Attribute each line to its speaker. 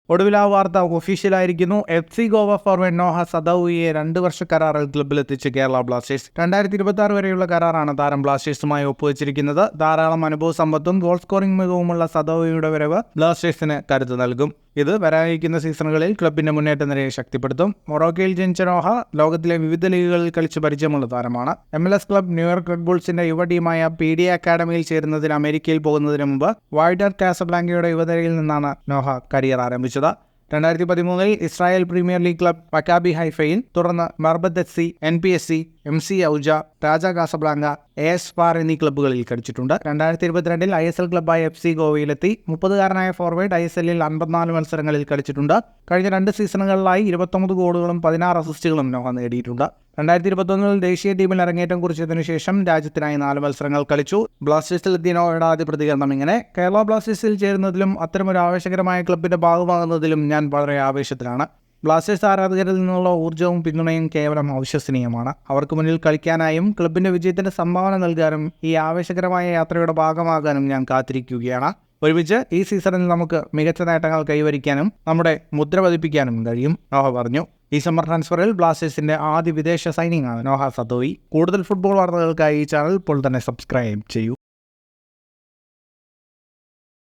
Speaker 1: ഒടുവിൽ ആ വാർത്ത ഒഫീഷ്യലായിരിക്കുന്നു. FC ഗോവ ഫോർവേഡ് നോഹ സദൌയിയെ 2 വർഷ കരാറിൽ ക്ലബ്ബിലെത്തിച്ച് കേരള ബ്ലാസ്റ്റേഴ്സ്. 2026 വരെയുള്ള കരാറാണ് താരം ബ്ലാസ്റ്റേഴ്സുമായി ഒപ്പുവെച്ചിരിക്കുന്നത്. ധാരാളം അനുഭവ സമ്പത്തും ഗോൾ സ്കോറിംഗ് മികവുമുള്ള സദൌയിയുടെ വരവ് ബ്ലാസ്റ്റേഴ്സിന് കരുത്ത് നൽകും. ഇത് വരാനിരിക്കുന്ന സീസണുകളിൽ ക്ലബിന്റെ മുന്നേറ്റ നിരയെ ശക്തിപ്പെടുത്തും. മൊറോക്കയിൽ ജനിച്ച നോഹ ലോകത്തിലെ വിവിധ ലീഗുകളിൽ കളിച്ച് പരിചയമുള്ള താരമാണ്. MLS ക്ലബ് ന്യൂയോർക്ക് റെഡ് ബുൾസിന്റെ യുവ ടീമായ PD അക്കാഡമിയിൽ ചേരുന്നതിന് അമേരിക്കയിൽ പോകുന്നതിന് മുമ്പ് വൈഡർ കാസബ്ലാങ്കയുടെ യുവതരയിൽ നിന്നാണ് നോഹ കരിയർ ആരംഭിച്ചത്. 2013 Israel Premier League club Maccabi ഹൈഫയിൽ, തുടർന്ന് Marbat FC, NPSC, MC Oujda, Raja Casablanca, AS Far എന്നീ ക്ലബ്ബുകളിൽ കളിച്ചിട്ടുണ്ട്. 2022 ISL ക്ലബ്ബായ FC ഗോവയിലെത്തി. 30-കാരനായ ഫോർവേഡ് ISLൽ 54 മത്സരങ്ങളിൽ കളിച്ചിട്ടുണ്ട്. കഴിഞ്ഞ 2 സീസണുകളിലായി 29 ഗോളുകളും 16 അസിസ്റ്റുകളും നോഹ നേടിയിട്ടുണ്ട്. 2021 ദേശീയ ടീമിൽ അരങ്ങേറ്റം കുറിച്ചതിനു ശേഷം രാജ്യത്തിനായി 4 മത്സരങ്ങൾ കളിച്ചു. ബ്ലാസ്റ്റേഴ്സിലെത്തിയ നോഹയുടെ ആദ്യ പ്രതികരണം ഇങ്ങനെ: കേരള ബ്ലാസ്റ്റേഴ്സിൽ ചേരുന്നതിലും അത്തരമൊരു ആവേശകരമായ ക്ലബിന്റെ ഭാഗമാകുന്നതിലും ഞാൻ വളരെ ആവേശത്തിലാണ്. ബ്ലാസ്റ്റേഴ്സ് ആരാധകരിൽ നിന്നുള്ള ഊർജ്ജവും പിന്തുണയും കേവലം അവിശ്വസനീയമാണ്. അവർക്ക് മുന്നിൽ കളിക്കാനായും ക്ലബിന്റെ വിജയത്തിന് സംഭാവന നൽകാനും ഈ ആവേശകരമായ യാത്രയുടെ ഭാഗമാകാനും ഞാൻ കാത്തിരിക്കുകയാണ്. ഒരുമിച്ച് ഈ സീസണിൽ നമുക്ക് മികച്ച നേട്ടങ്ങൾ കൈവരിക്കാനും നമ്മുടെ മുദ്ര പതിപ്പിക്കാനും കഴിയും, നോഹ പറഞ്ഞു. ഈ സമ്മർ ട്രാൻസ്ഫറിൽ ബ്ലാസ്റ്റേഴ്സിന്റെ ആദ്യ വിദേശ സൈനിങ് ആണ് നോഹ സദൌയി. കൂടുതൽ ഫുട്ബോൾ വാർത്തകൾക്കായി ഈ ചാനൽ ഇപ്പോൾ തന്നെ സബ്സ്ക്രൈബ് ചെയ്യൂ.